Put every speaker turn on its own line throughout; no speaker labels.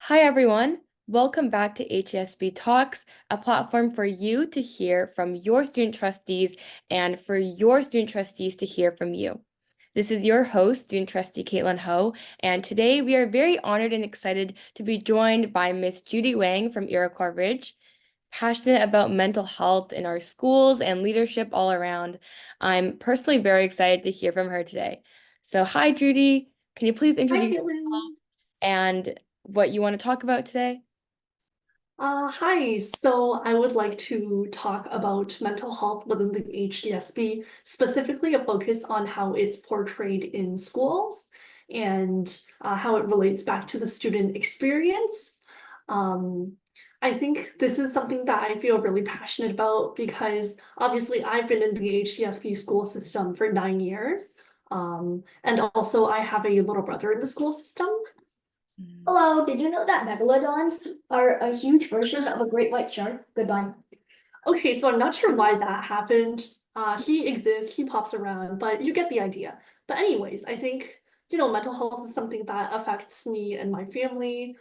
Hi, everyone. Welcome back to HDSB Talks, a platform for you to hear from your student trustees and for your student trustees to hear from you. This is your host, Student Trustee Kaitlyn Hou, and today we are very honored and excited to be joined by Miss Judy Wang from Iroquois Ridge. Passionate about mental health in our schools and leadership all around. I'm personally very excited to hear from her today. So, hi, Judy. Can you please
Hi,
introduce yourself
Caitlin.
and what you want to talk about today?
Hi. So I would like to talk about mental health within the HDSB, specifically a focus on how it's portrayed in schools and how it relates back to the student experience. Um, I think this is something that I feel really passionate about because obviously I've been in the HDSB school system for 9 years. And also I have a little brother in the school system.
Hello, did you know that megalodons are a huge version of a great white shark? Goodbye.
Okay, so I'm not sure why that happened. He exists, he pops around, but you get the idea. But anyways, I think, mental health is something that affects me and my family,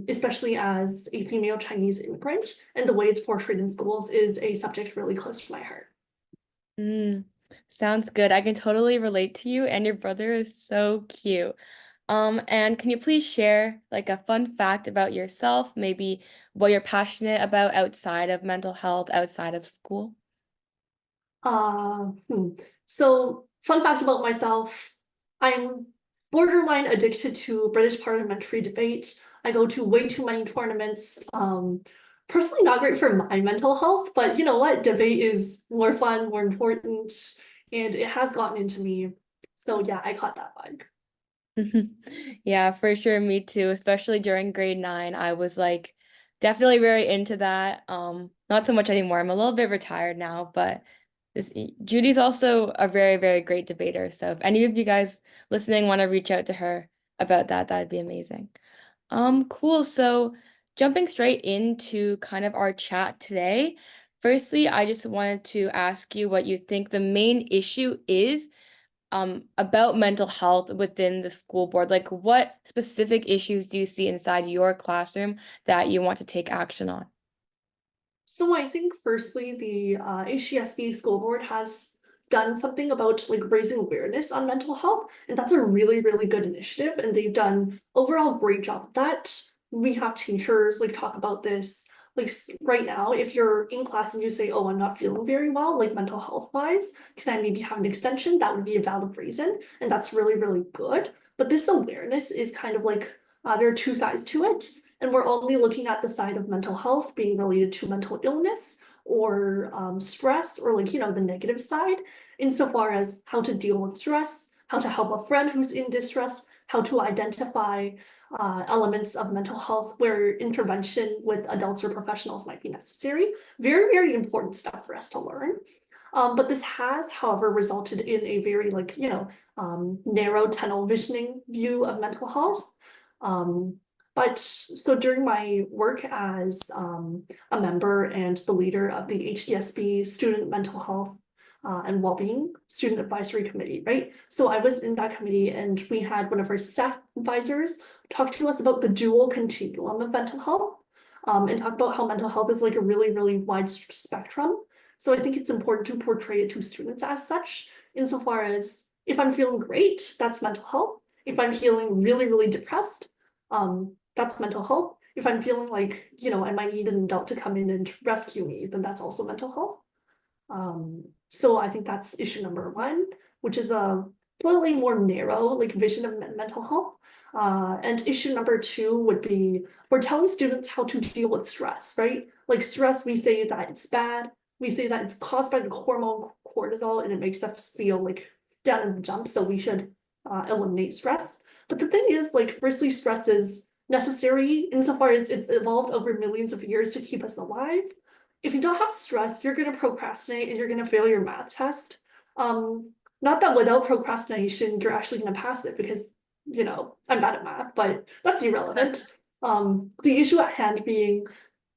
especially as a female Chinese immigrant, and the way it's portrayed in schools is a subject really close to my heart.
Mm, sounds good. I can totally relate to you, and your brother is so cute. And can you please share like a fun fact about yourself, maybe what you're passionate about outside of mental health, outside of school?
Uh, hmm. So, fun fact about myself, I'm borderline addicted to British parliamentary debate. I go to way too many tournaments. Personally not great for my mental health, but you know what? Debate is more fun, more important, and it has gotten into me. So yeah, I caught that bug.
Yeah, for sure, me too, especially during grade 9. I was like definitely very into that. Not so much anymore. I'm a little bit retired now, but Judy's also a very, very great debater. So if any of you guys listening want to reach out to her about that, that'd be amazing. Cool. So jumping straight into kind of our chat today. Firstly, I just wanted to ask you what you think the main issue is about mental health within the school board. Like what specific issues do you see inside your classroom that you want to take action on?
So I think firstly, the HDSB school board has done something about like raising awareness on mental health, and that's a really, really good initiative, and they've done overall great job of that. We have teachers like talk about this. Like right now, if you're in class and you say, "Oh, I'm not feeling very well, like mental health wise, can I maybe have an extension?" That would be a valid reason, and that's really, really good. But this awareness is kind of like there are two sides to it. And we're only looking at the side of mental health being related to mental illness or stress or like, the negative side, insofar as how to deal with stress, how to help a friend who's in distress, how to identify elements of mental health where intervention with adults or professionals might be necessary. Very, very important stuff for us to learn. But this has, however, resulted in a very narrow tunnel visioning view of mental health. Um, but so during my work as a member and the leader of the HDSB Student Mental Health and Wellbeing Student Advisory Committee, right? So I was in that committee and we had one of our staff advisors talk to us about the dual continuum of mental health and talk about how mental health is like a really, really wide spectrum. So I think it's important to portray it to students as such, insofar as if I'm feeling great, that's mental health. If I'm feeling really, really depressed, that's mental health. If I'm feeling like, I might need an adult to come in and rescue me, then that's also mental health. So I think that's issue number one, which is a slightly more narrow like vision of mental health. And issue number two would be we're telling students how to deal with stress, right? Like stress, we say that it's bad. We say that it's caused by the hormone cortisol and it makes us feel like down in the dumps. So we should eliminate stress. But the thing is, like, firstly, stress is necessary insofar as it's evolved over millions of years to keep us alive. If you don't have stress, you're gonna procrastinate and you're gonna fail your math test. Not that without procrastination, you're actually gonna pass it because, I'm bad at math, but that's irrelevant. The issue at hand being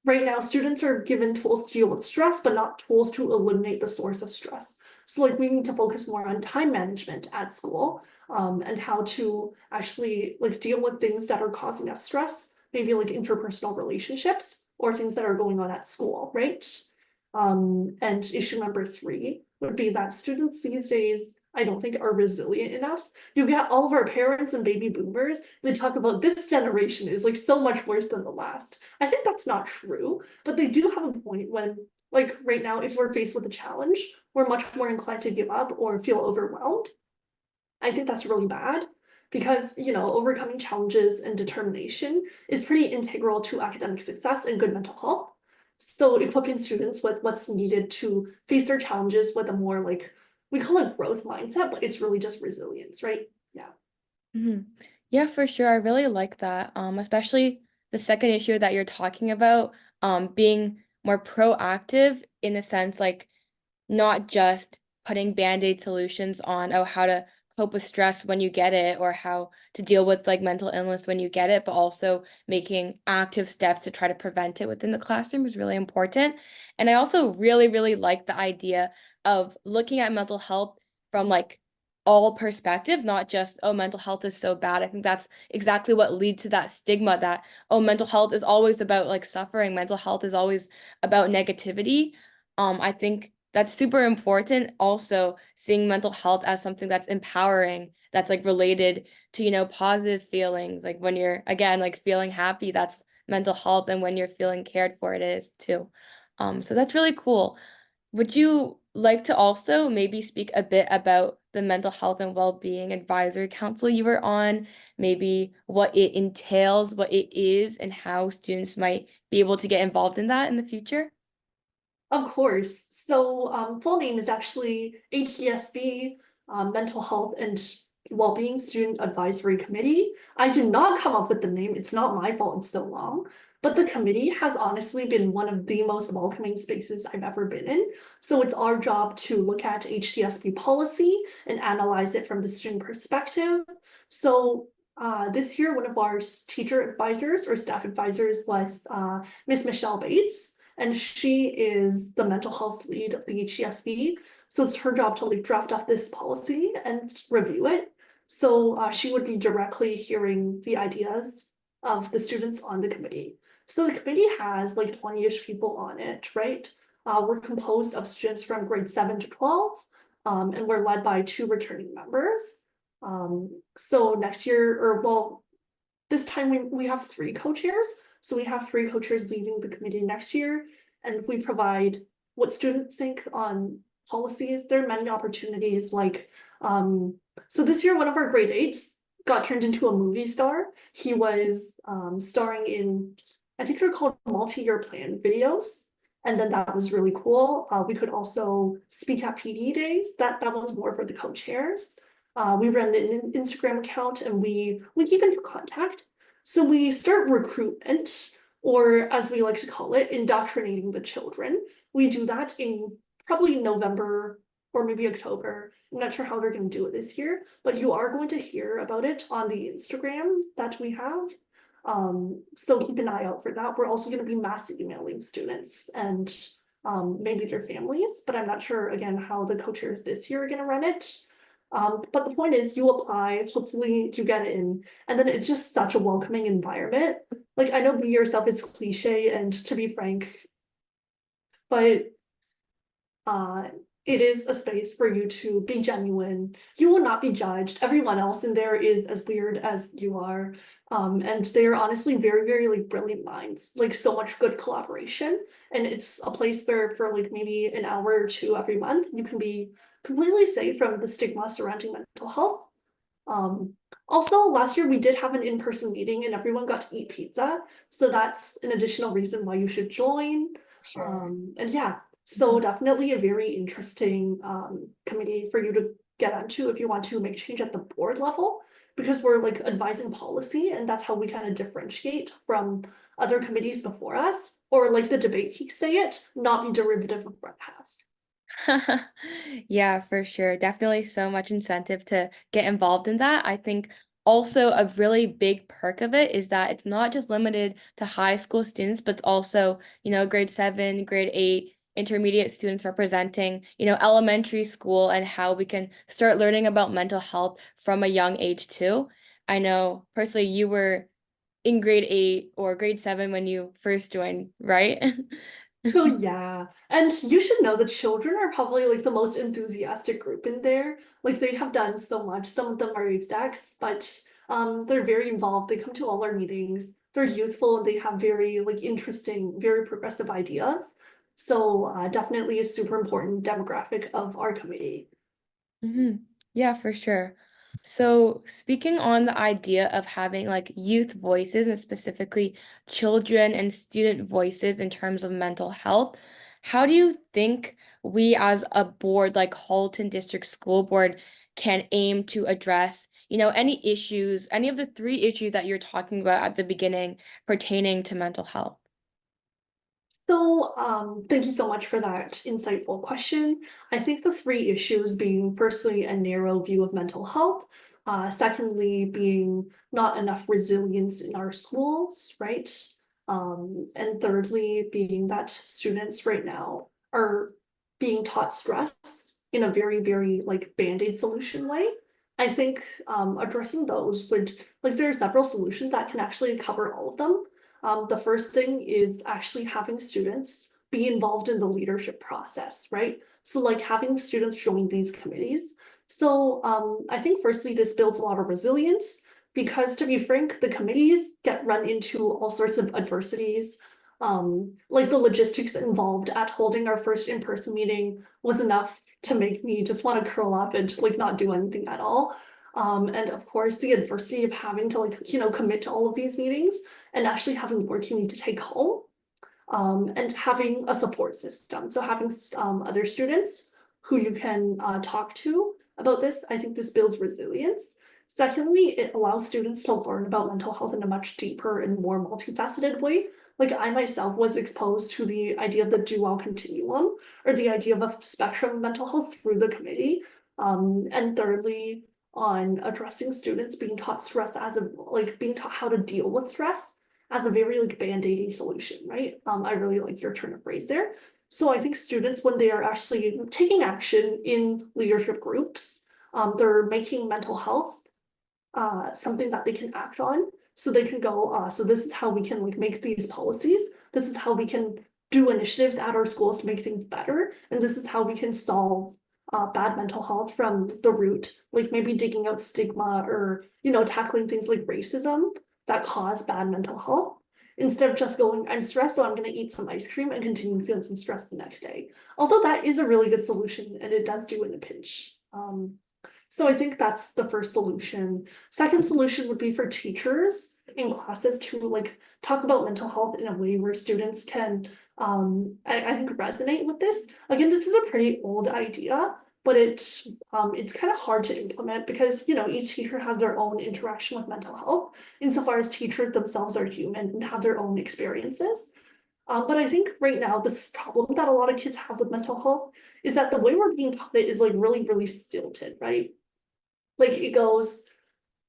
right now, students are given tools to deal with stress, but not tools to eliminate the source of stress. So like we need to focus more on time management at school and how to actually like deal with things that are causing us stress maybe like interpersonal relationships or things that are going on at school, right? And issue number 3 would be that students these days, I don't think, are resilient enough. You get all of our parents and baby boomers, they talk about this generation is like so much worse than the last. I think that's not true, but they do have a point when, like right now, if we're faced with a challenge, we're much more inclined to give up or feel overwhelmed. I think that's really bad because, you know, overcoming challenges and determination is pretty integral to academic success and good mental health. So equipping students with what's needed to face their challenges with a more like, we call it growth mindset, but it's really just resilience, right? Yeah.
Yeah, for sure. I really like that. Especially the second issue that you're talking about, being more proactive in a sense, like not just putting band-aid solutions on, oh, how to cope with stress when you get it or how to deal with like mental illness when you get it, but also making active steps to try to prevent it within the classroom is really important. And I also really, really like the idea of looking at mental health from like all perspectives, not just, oh, mental health is so bad. I think that's exactly what leads to that stigma that, oh, mental health is always about like suffering. Mental health is always about negativity. I think that's super important. Also, seeing mental health as something that's empowering, that's like related to, you know, positive feelings. Like when you're, again, like feeling happy, that's mental health. And when you're feeling cared for, it is too. So that's really cool. Would you like to also maybe speak a bit about the mental health and well-being advisory council you were on, maybe what it entails, what it is, and how students might be able to get involved in that in the future?
Of course. So full name is actually HDSB, Mental Health and Wellbeing Student Advisory Committee. I did not come up with the name. It's not my fault it's so long. But the committee has honestly been one of the most welcoming spaces I've ever been in. So it's our job to look at HDSB policy and analyze it from the student perspective. So this year, one of our teacher advisors or staff advisors was Miss Michelle Bates. And she is the mental health lead of the HDSB. So it's her job to like draft up this policy and review it. So she would be directly hearing the ideas of the students on the committee. So the committee has like 20-ish people on it, right? We're composed of students from grade 7 to 12, and we're led by 2 returning members. So next year, or well, this time we have 3 co-chairs. So we have 3 co-chairs leading the committee next year, and we provide what students think on policies. There are many opportunities like, so this year, one of our grade 8s got turned into a movie star. He was starring in, I think they're called multi-year plan videos. And then that was really cool. We could also speak at PD days. That was more for the co-chairs. We ran an Instagram account and we keep into contact. So we start recruitment, or as we like to call it, indoctrinating the children. We do that in probably November or maybe October. I'm not sure how they're going to do it this year, but you are going to hear about it on the Instagram that we have. So keep an eye out for that. We're also going to be mass emailing students and maybe their families, but I'm not sure again how the co-chairs this year are going to run it. But the point is you apply, hopefully you get in, and then it's just such a welcoming environment. Like I know be yourself is cliche and to be frank, but it is a space for you to be genuine. You will not be judged. Everyone else in there is as weird as you are. And they are honestly very, very like brilliant minds, like so much good collaboration. And it's a place where for like maybe an hour or 2 every month, you can be completely safe from the stigma surrounding mental health. Also last year we did have an in-person meeting and everyone got to eat pizza. So that's an additional reason why you should join.
Sure.
And yeah, so definitely a very interesting committee for you to get onto if you want to make change at the board level, because we're like advising policy and that's how we kind of differentiate from other committees before us, or like the debate geeks say it, not be derivative of what have.
Yeah, for sure. Definitely so much incentive to get involved in that. I think also a really big perk of it is that it's not just limited to high school students, but also, you know, grade 7, grade 8, intermediate students representing, you know, elementary school and how we can start learning about mental health from a young age too. I know personally you were in grade 8 or grade 7 when you first joined, right?
So yeah, and you should know the children are probably like the most enthusiastic group in there. Like they have done so much. Some of them are execs, but they're very involved. They come to all our meetings. They're youthful and they have very like interesting, very progressive ideas. So definitely a super important demographic of our committee.
Yeah, for sure. So, speaking on the idea of having like youth voices and specifically children and student voices in terms of mental health, how do you think we as a board like Halton District School Board can aim to address, any issues, any of the three issues that you're talking about at the beginning pertaining to mental health?
So, thank you so much for that insightful question. I think the three issues being firstly, a narrow view of mental health. Secondly, being not enough resilience in our schools, right? And thirdly, being that students right now are being taught stress in a very, very like Band-Aid solution way. I think addressing those would, like there are several solutions that can actually cover all of them. The first thing is actually having students be involved in the leadership process, right? So like having students join these committees. So I think firstly, this builds a lot of resilience because to be frank, the committees get run into all sorts of adversities. Like the logistics involved at holding our first in-person meeting was enough to make me just want to curl up and like not do anything at all. And of course, the adversity of having to like, commit to all of these meetings and actually having work you need to take home, and having a support system. So having other students who you can talk to about this, I think this builds resilience. Secondly, it allows students to learn about mental health in a much deeper and more multifaceted way. Like I myself was exposed to the idea of the dual continuum or the idea of a spectrum of mental health through the committee. And thirdly, on addressing students being taught stress as a like being taught how to deal with stress as a very like band-aidy solution, right? I really like your turn of phrase there. So I think students, when they are actually taking action in leadership groups, they're making mental health something that they can act on. So they can go, so this is how we can like make these policies. This is how we can do initiatives at our schools to make things better. And this is how we can solve bad mental health from the root, like maybe digging out stigma or, tackling things like racism that cause bad mental health. Instead of just going, I'm stressed, so I'm going to eat some ice cream and continue feeling stressed the next day. Although that is a really good solution and it does do in a pinch. So I think that's the first solution. Second solution would be for teachers in classes to like talk about mental health in a way where students can, I think resonate with this. Again, this is a pretty old idea, but it's kind of hard to implement because, each teacher has their own interaction with mental health insofar as teachers themselves are human and have their own experiences. But I think right now, this problem that a lot of kids have with mental health is that the way we're being taught it is like really, really stilted, right? Like it goes,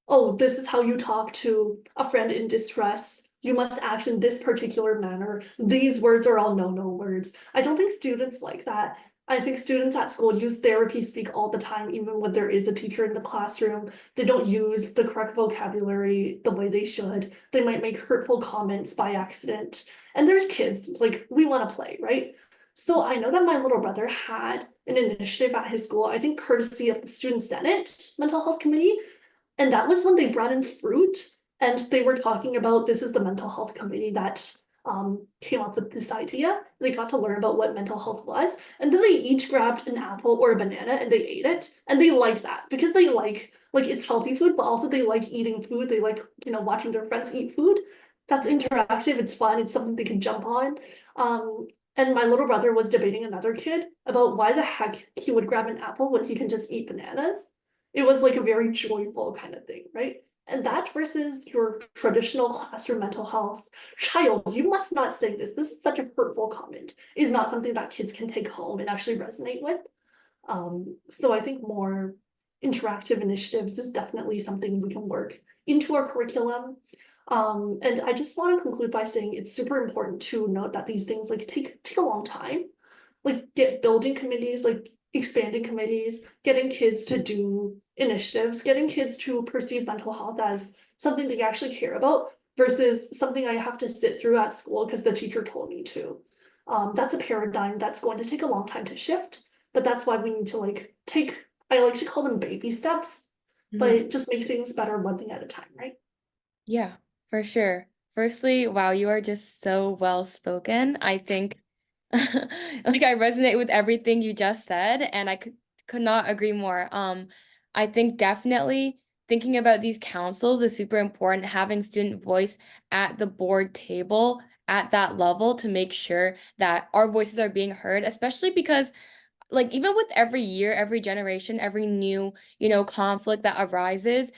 oh, this is how you talk to a friend in distress. You must act in this particular manner. These words are all no-no words. I don't think students like that. I think students at school use therapy speak all the time, even when there is a teacher in the classroom. They don't use the correct vocabulary the way they should. They might make hurtful comments by accident. And they're kids, like we want to play, right? So I know that my little brother had an initiative at his school, I think courtesy of the Student Senate Mental Health Committee. And that was when they brought in fruit and they were talking about this is the mental health committee that came up with this idea. They got to learn about what mental health was. And then they each grabbed an apple or a banana and they ate it. And they liked that because they like it's healthy food, but also they like eating food. They like, watching their friends eat food. That's interactive, it's fun, it's something they can jump on. And my little brother was debating another kid about why the heck he would grab an apple when he can just eat bananas. It was like a very joyful kind of thing, right? And that versus your traditional classroom mental health, child, you must not say this. This is such a hurtful comment, is not something that kids can take home and actually resonate with. So I think more interactive initiatives is definitely something we can work into our curriculum. And I just want to conclude by saying it's super important to note that these things like take a long time. Like building committees, like expanding committees, getting kids to do initiatives, getting kids to perceive mental health as something they actually care about versus something I have to sit through at school because the teacher told me to. That's a paradigm that's going to take a long time to shift, but that's why we need to I like to call them baby steps, but just make things better one thing at a time, right?
Yeah, for sure. Firstly, wow, you are just so well spoken. I think like I resonate with everything you just said, and I could not agree more. I think definitely thinking about these councils is super important, having student voice at the board table at that level to make sure that our voices are being heard, especially because like even with every year, every generation, every new, conflict that arises,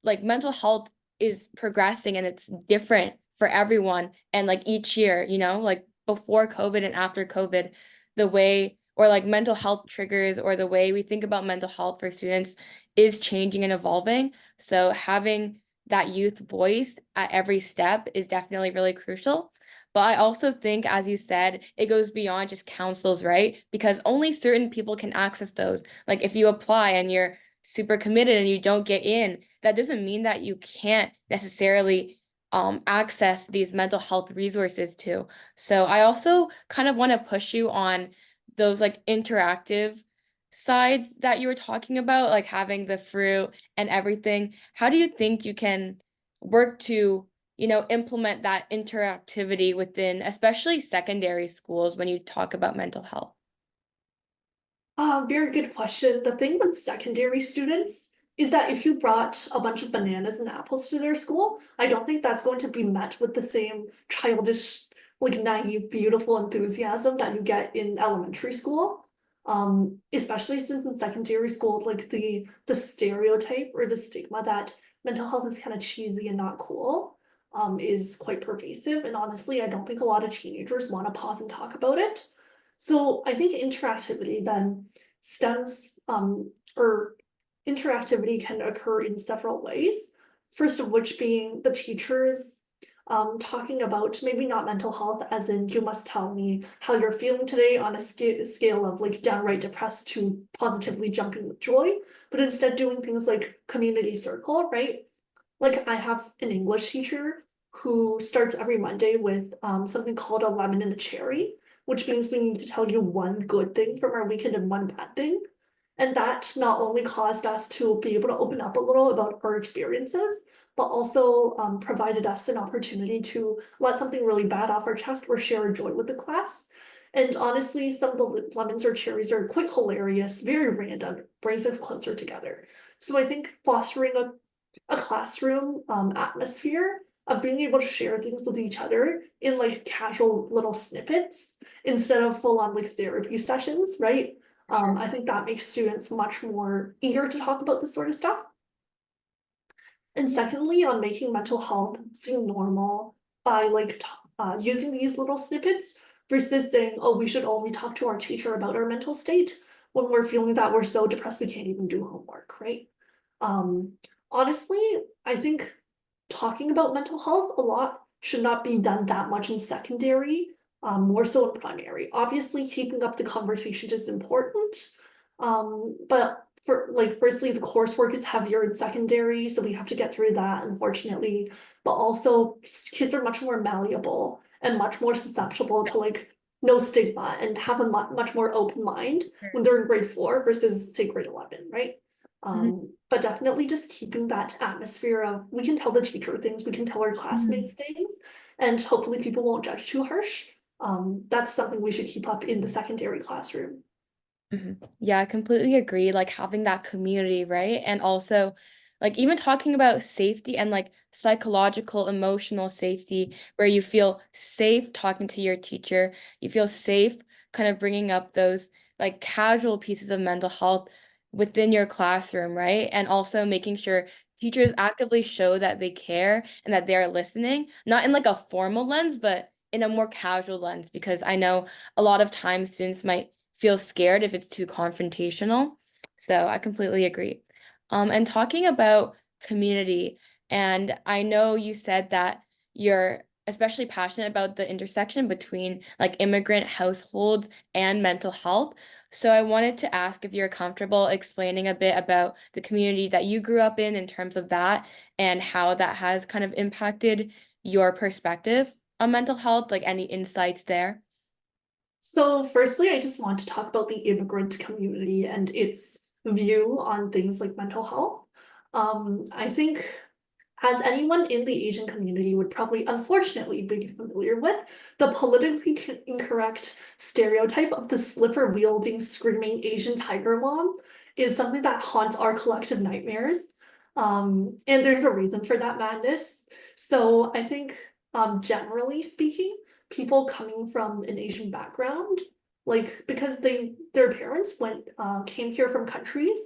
like mental health is progressing and it's different for everyone. And like each year, like before COVID and after COVID, the way or like mental health triggers or the way we think about mental health for students is changing and evolving. So having that youth voice at every step is definitely really crucial. But I also think, as you said, it goes beyond just councils, right? Because only certain people can access those. Like if you apply and you're super committed and you don't get in, that doesn't mean that you can't necessarily access these mental health resources too. So I also kind of want to push you on those like interactive sides that you were talking about, like having the fruit and everything. How do you think you can work to, implement that interactivity within, especially secondary schools when you talk about mental health?
Very good question. The thing with secondary students is that if you brought a bunch of bananas and apples to their school, I don't think that's going to be met with the same childish, like naive, beautiful enthusiasm that you get in elementary school. Especially since in secondary school, like the stereotype or the stigma that mental health is kind of cheesy and not cool, is quite pervasive. And honestly, I don't think a lot of teenagers want to pause and talk about it. So I think interactivity then stems or interactivity can occur in several ways. First of which being the teachers talking about maybe not mental health as in you must tell me how you're feeling today on a scale of like downright depressed to positively jumping with joy, but instead doing things like community circle, right? Like I have an English teacher who starts every Monday with something called a lemon and a cherry, which means we need to tell you one good thing from our weekend and one bad thing. And that not only caused us to be able to open up a little about our experiences, but also provided us an opportunity to let something really bad off our chest or share a joy with the class. And honestly, some of the lemons or cherries are quite hilarious, very random, brings us closer together. So I think fostering a classroom atmosphere of being able to share things with each other in like casual little snippets instead of full on like therapy sessions, right? I think that makes students much more eager to talk about this sort of stuff. And secondly, on making mental health seem normal by using these little snippets versus saying, oh, we should only talk to our teacher about our mental state when we're feeling that we're so depressed we can't even do homework, right? Um, Honestly, I think talking about mental health a lot should not be done that much in secondary, more so in primary. Obviously, keeping up the conversation is important. But for firstly, the coursework is heavier in secondary, so we have to get through that, unfortunately. But also, kids are much more malleable and much more susceptible to no stigma and have a much more open mind when they're in grade 4 versus say grade 11, right? But definitely just keeping that atmosphere of we can tell the teacher things, we can tell our classmates things, and hopefully people won't judge too harsh. That's something we should keep up in the secondary classroom.
Yeah, I completely agree. Like having that community, right? And also, like even talking about safety and like psychological, emotional safety, where you feel safe talking to your teacher, you feel safe kind of bringing up those like casual pieces of mental health within your classroom, right? And also making sure teachers actively show that they care and that they are listening, not in like a formal lens, but in a more casual lens, because I know a lot of times students might feel scared if it's too confrontational. So I completely agree. And talking about community, and I know you said that you're especially passionate about the intersection between like immigrant households and mental health. So I wanted to ask if you're comfortable explaining a bit about the community that you grew up in terms of that and how that has kind of impacted your perspective on mental health, like any insights there?
So firstly, I just want to talk about the immigrant community and its view on things like mental health. I think as anyone in the Asian community would probably unfortunately be familiar with, the politically incorrect stereotype of the slipper wielding, screaming Asian tiger mom is something that haunts our collective nightmares. And there's a reason for that madness. So I think, generally speaking, people coming from an Asian background, like because their parents came here from countries,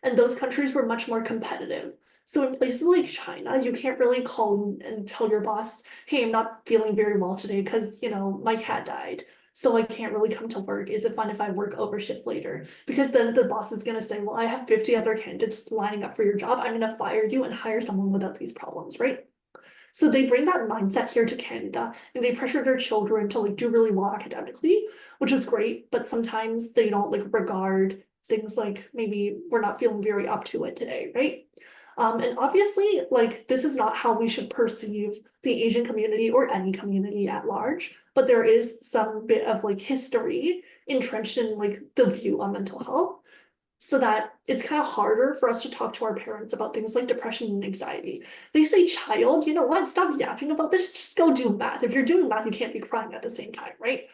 and those countries were much more competitive. So in places like China, you can't really call and tell your boss, hey, I'm not feeling very well today because, my cat died. So I can't really come to work. Is it fun if I work overshift later? Because then the boss is gonna say, well, I have 50 other candidates lining up for your job. I'm gonna fire you and hire someone without these problems, right? So they bring that mindset here to Canada and they pressure their children to do really well academically, which is great, but sometimes they don't regard things like maybe we're not feeling very up to it today, right? And obviously, this is not how we should perceive the Asian community or any community at large, but there is some bit of history entrenched in the view on mental health, so that it's kind of harder for us to talk to our parents about things like depression and anxiety. They say, child, you know what? Stop yapping about this. Just go do math. If you're doing math, you can't be crying at the same time, right?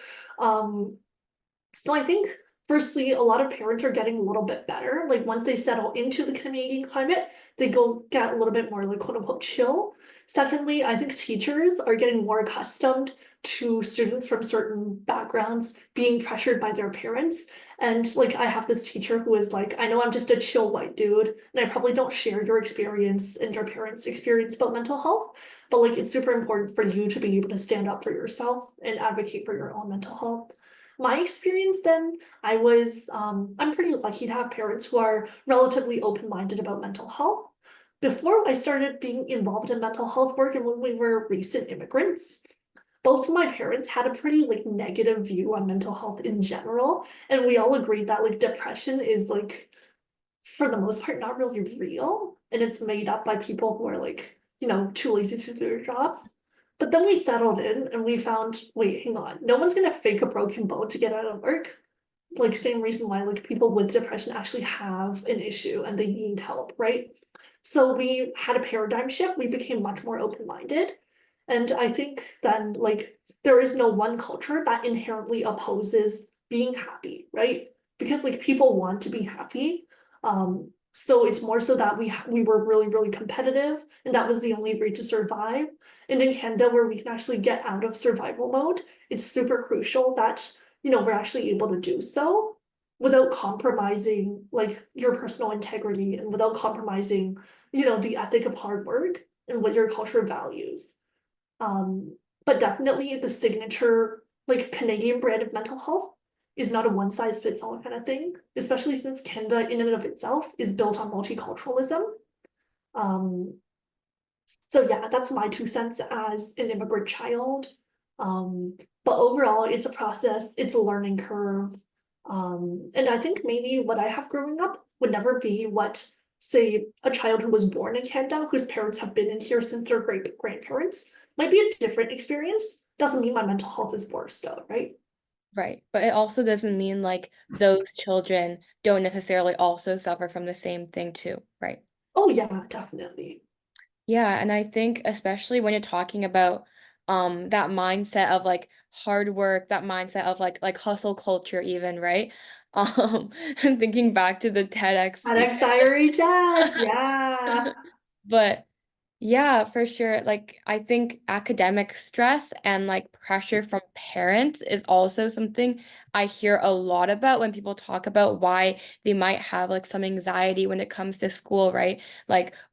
So I think, firstly, a lot of parents are getting a little bit better. Once they settle into the Canadian climate, they go get a little bit more quote unquote chill. Secondly, I think teachers are getting more accustomed to students from certain backgrounds being pressured by their parents. And I have this teacher who is I know I'm just a chill white dude, and I probably don't share your experience and your parents' experience about mental health, but it's super important for you to be able to stand up for yourself and advocate for your own mental health. My experience then, I'm pretty lucky to have parents who are relatively open-minded about mental health. Before I started being involved in mental health work and when we were recent immigrants, both of my parents had a pretty negative view on mental health in general. And we all agreed that depression is for the most part, not really real. And it's made up by people who are too lazy to do their jobs. But then we settled in and we found, wait, hang on, no one's gonna fake a broken bone to get out of work. Same reason why people with depression actually have an issue and they need help, right? So we had a paradigm shift. We became much more open-minded. And I think then there is no one culture that inherently opposes being happy, right? Because people want to be happy. So it's more so that we were really, really competitive, and that was the only way to survive. And in Canada, where we can actually get out of survival mode, it's super crucial that we're actually able to do so without compromising your personal integrity and without compromising, the ethic of hard work and what your culture values. But definitely the signature Canadian brand of mental health is not a one size fits all kind of thing, especially since Canada in and of itself is built on multiculturalism. So yeah, that's my 2 cents as an immigrant child. But overall, it's a process, it's a learning curve. And I think maybe what I have growing up would never be what, say, a child who was born in Canada, whose parents have been in here since their great grandparents, might be a different experience. Doesn't mean my mental health is worse though, right?
Right. But it also doesn't mean those children don't necessarily also suffer from the same thing too, right?
Oh yeah, definitely.
Yeah, and I think especially when you're talking about that mindset of hard work, that mindset of hustle culture even, right? And thinking back to the TEDx
At
speech.
IRHS, yeah.
But yeah, for sure. I think academic stress and pressure from parents is also something I hear a lot about when people talk about why they might have some anxiety when it comes to school, right?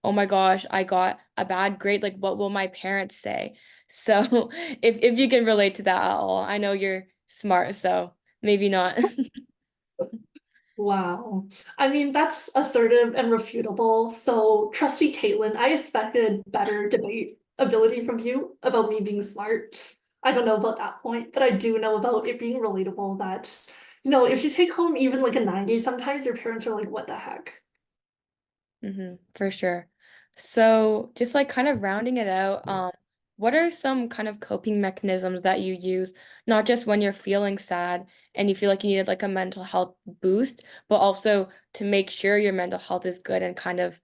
Oh my gosh, I got a bad grade. What will my parents say? So if you can relate to that at all, I know you're smart, so maybe not.
Wow. I mean, that's assertive and refutable. So, Trustee Kaitlyn, I expected better debate ability from you about me being smart. I don't know about that point, but I do know about it being relatable that, if you take home even a 90, sometimes your parents are like, what the heck?
For sure. So just kind of rounding it out, what are some kind of coping mechanisms that you use, not just when you're feeling sad and you feel like you needed like a mental health boost, but also to make sure your mental health is good and kind of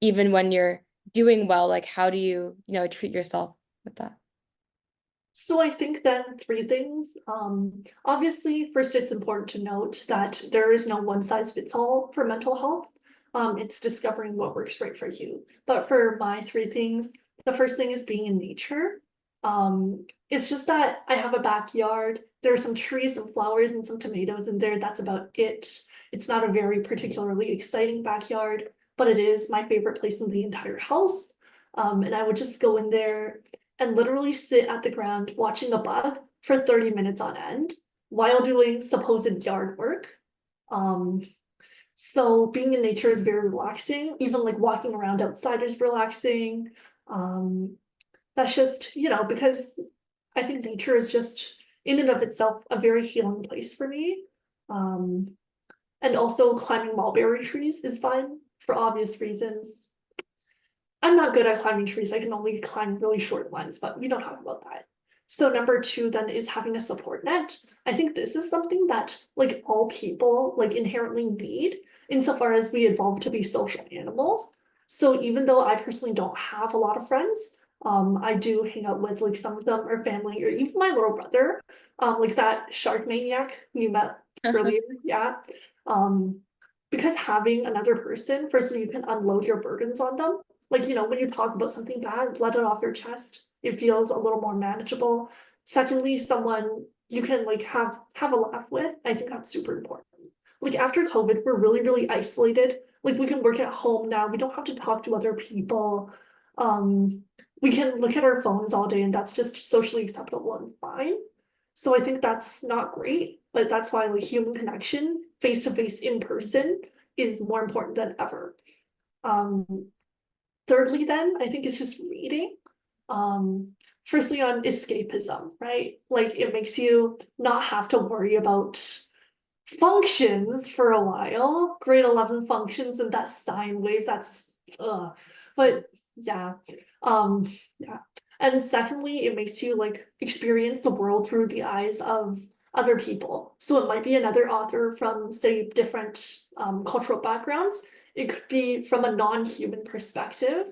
even when you're doing well, like how do you, treat yourself with that?
So I think then three things. Obviously, first, it's important to note that there is no one size fits all for mental health. It's discovering what works right for you. But for my three things, the first thing is being in nature. It's just that I have a backyard. There are some trees and flowers and some tomatoes in there. That's about it. It's not a very particularly exciting backyard, but it is my favorite place in the entire house. And I would just go in there and literally sit at the ground watching a bug for 30 minutes on end while doing supposed yard work. So being in nature is very relaxing. Even like walking around outside is relaxing. That's just, because I think nature is just in and of itself a very healing place for me. And also climbing mulberry trees is fun for obvious reasons. I'm not good at climbing trees. I can only climb really short ones, but we don't talk about that. So number two then is having a support net. I think this is something that like all people like inherently need insofar as we evolved to be social animals. So even though I personally don't have a lot of friends, I do hang out with like some of them are family or even my little brother, like that shark maniac you met earlier, yeah. Because having another person, firstly, you can unload your burdens on them. Like, when you talk about something bad, let it off your chest. It feels a little more manageable. Secondly, someone you can like have a laugh with. I think that's super important. Like after COVID, we're really, really isolated. Like we can work at home now. We don't have to talk to other people. We can look at our phones all day and that's just socially acceptable and fine. So I think that's not great, but that's why like human connection, face to face in person is more important than ever. Thirdly, then I think it's just reading. Firstly on escapism, right? Like it makes you not have to worry about functions for a while. Grade 11 functions and that sine wave, that's but yeah. Yeah. And secondly, it makes you like experience the world through the eyes of other people. So it might be another author from, say, different cultural backgrounds. It could be from a non-human perspective.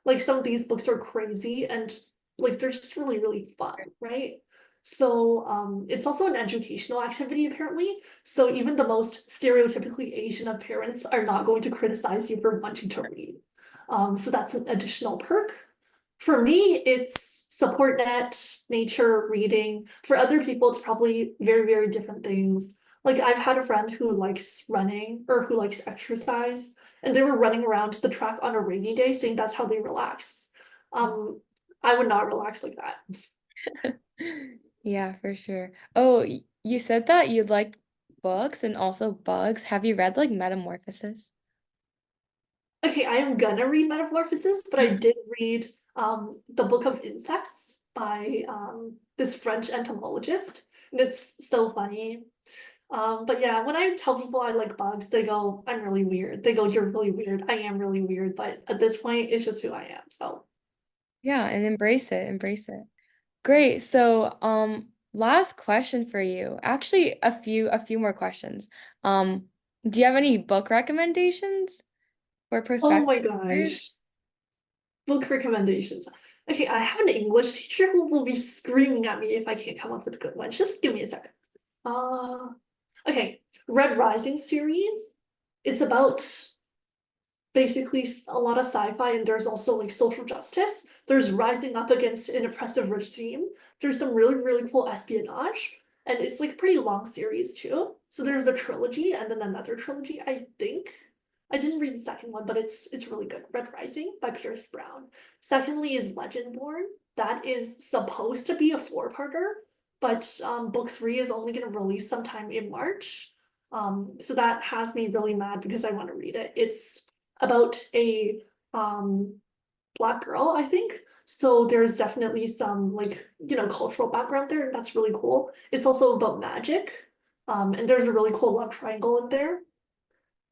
Like some of these books are crazy and like they're just really, really fun, right? So it's also an educational activity apparently. So even the most stereotypically Asian of parents are not going to criticize you for wanting to read. So that's an additional perk. For me, it's support net, nature, reading. For other people, it's probably very, very different things. Like I've had a friend who likes running or who likes exercise, and they were running around the track on a rainy day saying that's how they relax. I would not relax like that.
Yeah, for sure. Oh, you said that you like books and also bugs. Have you read like Metamorphosis?
Okay, I am gonna read Metamorphosis, but I did read the Book of Insects by this French entomologist, and it's so funny. But yeah, when I tell people I like bugs, they go, I'm really weird. They go, you're really weird. I am really weird, but at this point, it's just who I am. So
Yeah, and embrace it, embrace it. Great. So, last question for you. Actually, a few more questions. Um, do you have any book recommendations for
oh
prospective
my
readers?
gosh, book recommendations. Okay, I have an English teacher who will be screaming at me if I can't come up with good ones. Just give me a second. Uh, okay, Red Rising series. It's about basically a lot of sci-fi and there's also like social justice. There's rising up against an oppressive regime. There's some really, really cool espionage. And it's like a pretty long series too. So there's a trilogy and then another trilogy, I think. I didn't read the second one, but it's really good. Red Rising by Pierce Brown. Secondly is Legendborn. That is supposed to be a four-parter, but book 3 is only going to release sometime in March. So that has me really mad because I want to read it. It's about a Black girl, I think. So there's definitely some like, cultural background there, and that's really cool. It's also about magic. And there's a really cool love triangle in there.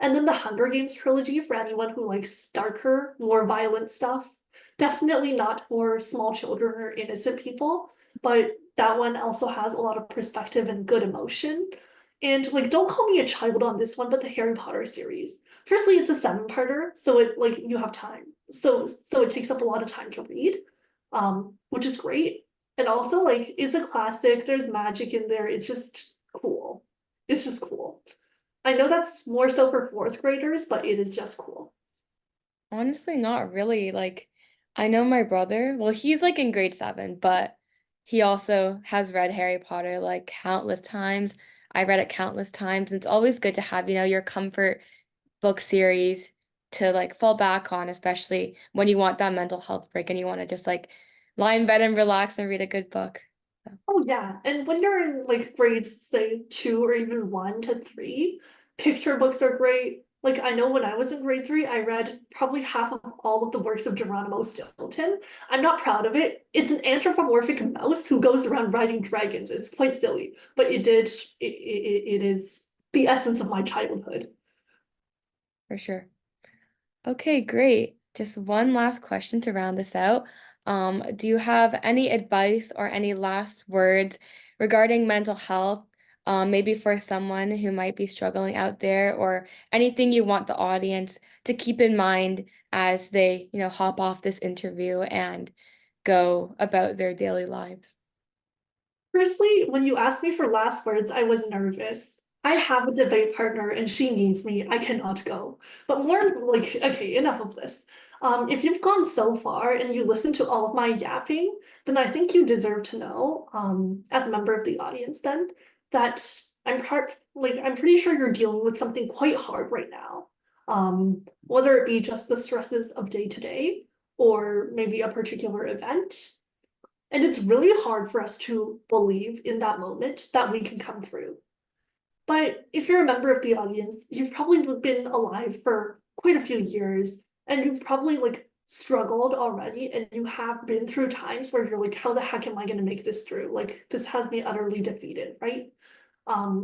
And then the Hunger Games trilogy for anyone who likes darker, more violent stuff. Definitely not for small children or innocent people, but that one also has a lot of perspective and good emotion. And like, don't call me a child on this one, but the Harry Potter series. Firstly, it's a 7-parter, so it like you have time. So it takes up a lot of time to read, which is great. And also like it's a classic, there's magic in there, it's just cool. It's just cool. I know that's more so for 4th graders, but it is just cool.
Honestly, not really. Like, I know my brother, well, he's like in grade 7, but he also has read Harry Potter like countless times. I read it countless times, and it's always good to have, your comfort book series to like fall back on, especially when you want that mental health break and you want to just like lie in bed and relax and read a good book. So,
Oh yeah, and when you're in like grades, say 2 or even 1 to 3, picture books are great. Like I know when I was in grade 3, I read probably half of all of the works of Geronimo Stilton. I'm not proud of it. It's an anthropomorphic mouse who goes around riding dragons. It's quite silly, but it is the essence of my childhood.
for sure. Okay, great. Just one last question to round this out. Do you have any advice or any last words regarding mental health, maybe for someone who might be struggling out there, or anything you want the audience to keep in mind as they, hop off this interview and go about their daily lives?
Firstly, when you asked me for last words, I was nervous. I have a debate partner and she needs me. I cannot go. But more like, okay, enough of this. If you've gone so far and you listen to all of my yapping, then I think you deserve to know, as a member of the audience then, that I'm pretty sure you're dealing with something quite hard right now. Whether it be just the stresses of day to day or maybe a particular event. And it's really hard for us to believe in that moment that we can come through. But if you're a member of the audience, you've probably been alive for quite a few years and you've probably like struggled already and you have been through times where you're like, how the heck am I going to make this through? Like this has me utterly defeated, right?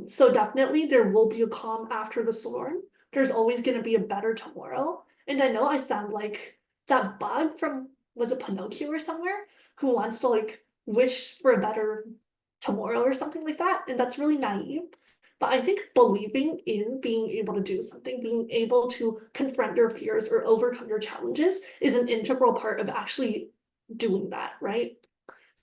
So definitely there will be a calm after the storm. There's always going to be a better tomorrow. And I know I sound like that bug from, was it Pinocchio or somewhere, who wants to like wish for a better tomorrow or something like that. And that's really naive. But I think believing in being able to do something, being able to confront your fears or overcome your challenges is an integral part of actually doing that, right?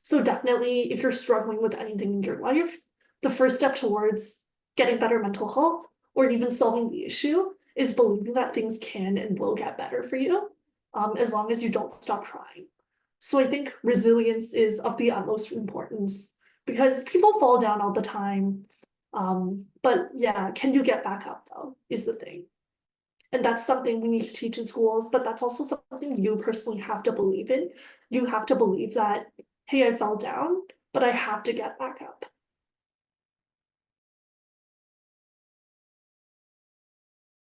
So definitely, if you're struggling with anything in your life, the first step towards getting better mental health or even solving the issue is believing that things can and will get better for you, as long as you don't stop trying. So I think resilience is of the utmost importance because people fall down all the time. But yeah, can you get back up though, is the thing. And that's something we need to teach in schools, but that's also something you personally have to believe in. You have to believe that, hey, I fell down, but I have to get back up.